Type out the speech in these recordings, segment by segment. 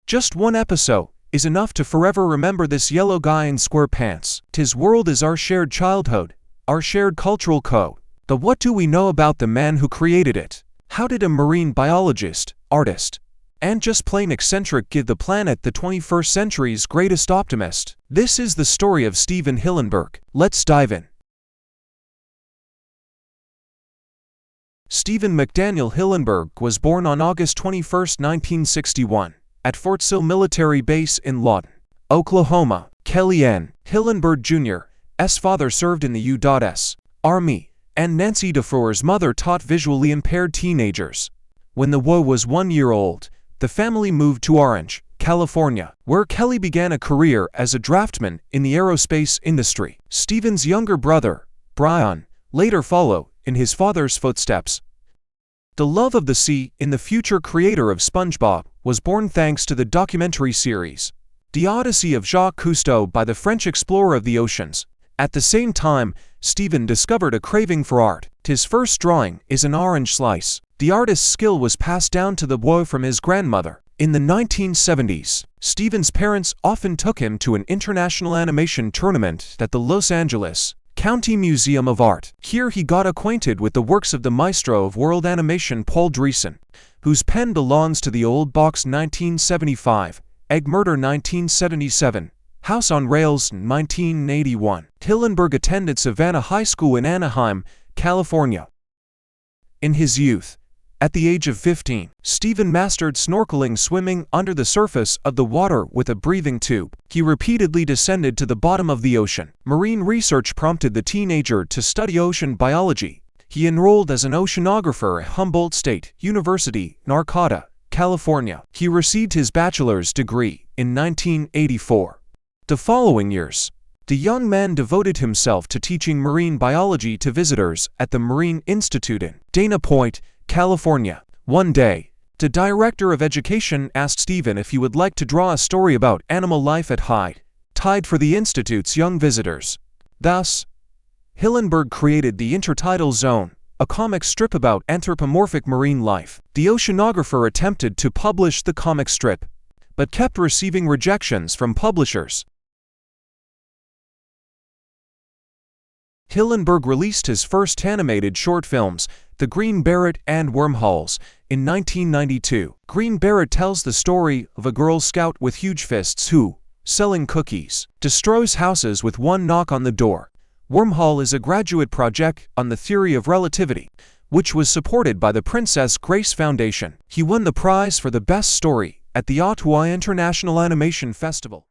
Just one episode is enough to forever remember this yellow guy in square pants. His world is our shared childhood, our shared cultural code. But what do we know about the man who created it? How did a marine biologist, artist, and just plain eccentric give the planet the 21st century's greatest optimist? This is the story of Stephen Hillenburg. Let's dive in. Stephen McDaniel Hillenburg was born on August 21, 1961, at Fort Sill Military Base in Lawton, Oklahoma. Kelly N. Hillenburg Jr.'s father served in the U.S. Army, and Nancy DeFreur's mother taught visually impaired teenagers. When the boy was 1 year old, the family moved to Orange, California, where Kelly began a career as a draftsman in the aerospace industry. Stephen's younger brother, Brian, later followed in his father's footsteps. The love of the sea in the future creator of SpongeBob was born thanks to the documentary series, The Odyssey of Jacques Cousteau by the French explorer of the oceans. At the same time, Stephen discovered a craving for art. His first drawing is an orange slice. The artist's skill was passed down to the boy from his grandmother. In the 1970s, Stephen's parents often took him to an international animation tournament at the Los Angeles County Museum of Art. Here he got acquainted with the works of the maestro of world animation Paul Driessen, whose pen belongs to the Old Box 1975, Egg Murder 1977, House on Rails 1981. Hillenburg attended Savannah High School in Anaheim, California. In his youth, at the age of 15, Stephen mastered snorkeling, swimming under the surface of the water with a breathing tube. He repeatedly descended to the bottom of the ocean. Marine research prompted the teenager to study ocean biology. He enrolled as an oceanographer at Humboldt State University, Arcata, California. He received his bachelor's degree in 1984. The following years, the young man devoted himself to teaching marine biology to visitors at the Marine Institute in Dana Point, California. One day, the director of education asked Stephen if he would like to draw a story about animal life at high tide for the Institute's young visitors. Thus, Hillenburg created the Intertidal Zone, a comic strip about anthropomorphic marine life. The oceanographer attempted to publish the comic strip, but kept receiving rejections from publishers. Hillenburg released his first animated short films, The Green Beret and Wormholes, in 1992. Green Beret tells the story of a Girl Scout with huge fists who, selling cookies, destroys houses with one knock on the door. Wormhole is a graduate project on the theory of relativity, which was supported by the Princess Grace Foundation. He won the prize for the best story at the Ottawa International Animation Festival.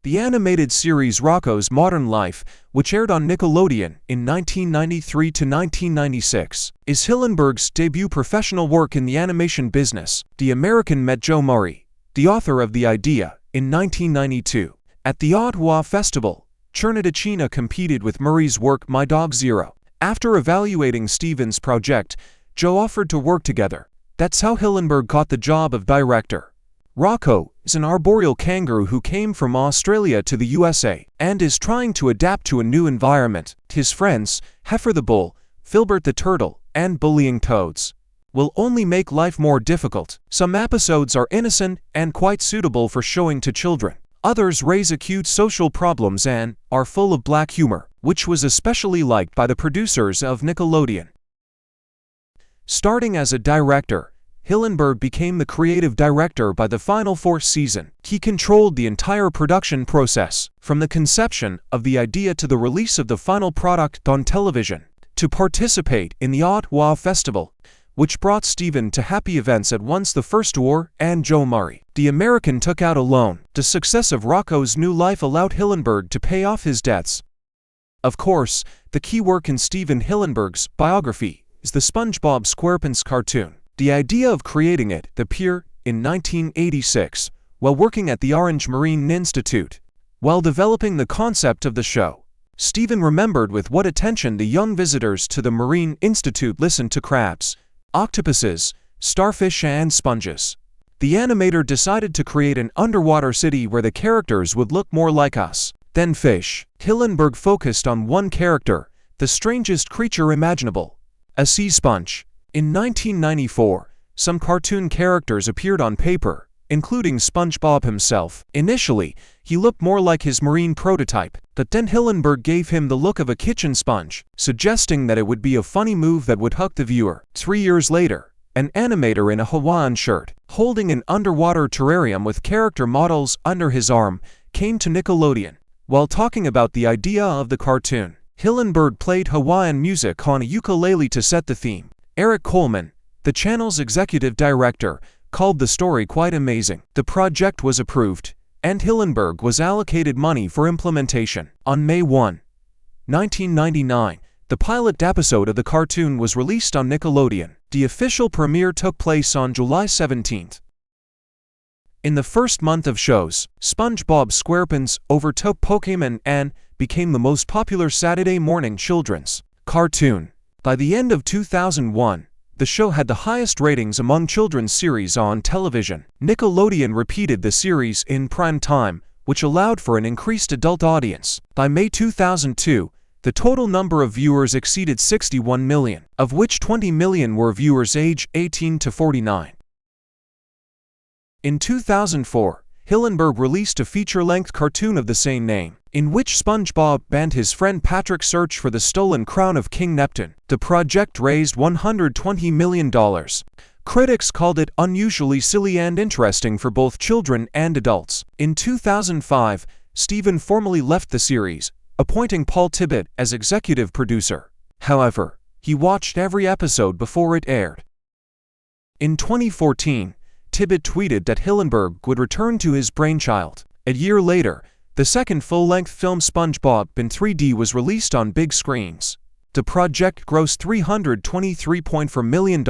The animated series Rocko's Modern Life, which aired on Nickelodeon in 1993 to 1996, is Hillenburg's debut professional work in the animation business. The American met Joe Murray, the author of the idea, in 1992. At the Ottawa Festival, Chernadachina competed with Murray's work My Dog Zero. After evaluating Stephen's project, Joe offered to work together. That's how Hillenburg got the job of director. Rocko is an arboreal kangaroo who came from Australia to the USA and is trying to adapt to a new environment. His friends, Heifer the bull, Filbert the turtle, and bullying toads, will only make life more difficult. Some episodes are innocent and quite suitable for showing to children. Others raise acute social problems and are full of black humor, which was especially liked by the producers of Nickelodeon. Starting as a director, Hillenburg became the creative director by the final fourth season. He controlled the entire production process, from the conception of the idea to the release of the final product on television. To participate in the Ottawa Festival, which brought Stephen to happy events at once the First War and Joe Murray, the American took out a loan. The success of Rocko's new life allowed Hillenburg to pay off his debts. Of course, the key work in Stephen Hillenburg's biography is the SpongeBob SquarePants cartoon. The idea of creating it appeared in 1986 while working at the Orange Marine Institute. While developing the concept of the show, Stephen remembered with what attention the young visitors to the Marine Institute listened to crabs, octopuses, starfish, and sponges. The animator decided to create an underwater city where the characters would look more like us than fish. Hillenburg focused on one character, the strangest creature imaginable, a sea sponge. In 1994, some cartoon characters appeared on paper, including SpongeBob himself. Initially, he looked more like his marine prototype, but then Hillenburg gave him the look of a kitchen sponge, suggesting that it would be a funny move that would hook the viewer. 3 years later, an animator in a Hawaiian shirt, holding an underwater terrarium with character models under his arm, came to Nickelodeon. While talking about the idea of the cartoon, Hillenburg played Hawaiian music on a ukulele to set the theme. Eric Coleman, the channel's executive director, called the story quite amazing. The project was approved, and Hillenburg was allocated money for implementation. On May 1, 1999, the pilot episode of the cartoon was released on Nickelodeon. The official premiere took place on July 17. In the first month of shows, SpongeBob SquarePants overtook Pokémon and became the most popular Saturday morning children's cartoon. By the end of 2001, the show had the highest ratings among children's series on television. Nickelodeon repeated the series in prime time, which allowed for an increased adult audience. By May 2002, the total number of viewers exceeded 61 million, of which 20 million were viewers age 18 to 49. In 2004, Hillenburg released a feature-length cartoon of the same name, in which SpongeBob and his friend Patrick search for the stolen crown of King Neptune. The project raised $120 million. Critics called it unusually silly and interesting for both children and adults. In 2005, Steven formally left the series, appointing Paul Tibbitt as executive producer. However, he watched every episode before it aired. In 2014, Tibbitt tweeted that Hillenburg would return to his brainchild. A year later, the second full-length film SpongeBob in 3D was released on big screens. The project grossed $323.4 million,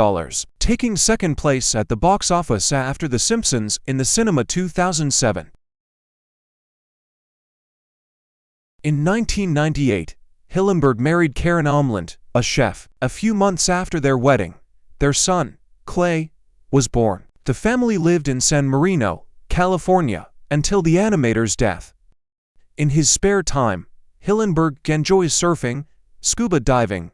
taking second place at the box office after The Simpsons in the cinema 2007. In 1998, Hillenburg married Karen Omland, a chef. A few months after their wedding, their son, Clay, was born. The family lived in San Marino, California, until the animator's death. In his spare time, Hillenburg enjoys surfing, scuba diving,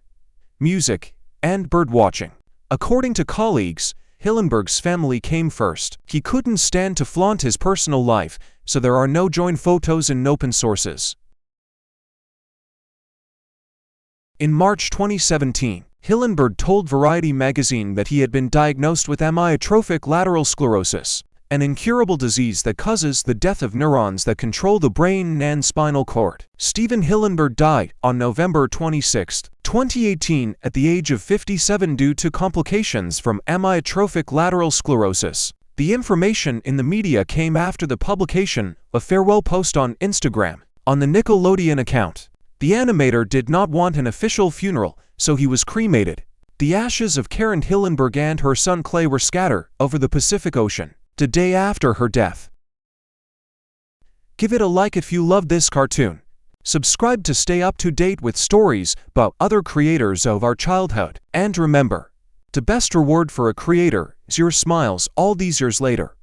music, and birdwatching. According to colleagues, Hillenburg's family came first. He couldn't stand to flaunt his personal life, so there are no joint photos in open sources. In March 2017, Hillenburg told Variety magazine that he had been diagnosed with amyotrophic lateral sclerosis, an incurable disease that causes the death of neurons that control the brain and spinal cord. Steven Hillenburg died on November 26, 2018 at the age of 57 due to complications from amyotrophic lateral sclerosis. The information in the media came after the publication of a farewell post on Instagram. On the Nickelodeon account, the animator did not want an official funeral, so he was cremated. The ashes of Karen Hillenburg and her son Clay were scattered over the Pacific Ocean the day after her death. Give it a like if you love this cartoon. Subscribe to stay up to date with stories about other creators of our childhood. And remember, the best reward for a creator is your smiles all these years later.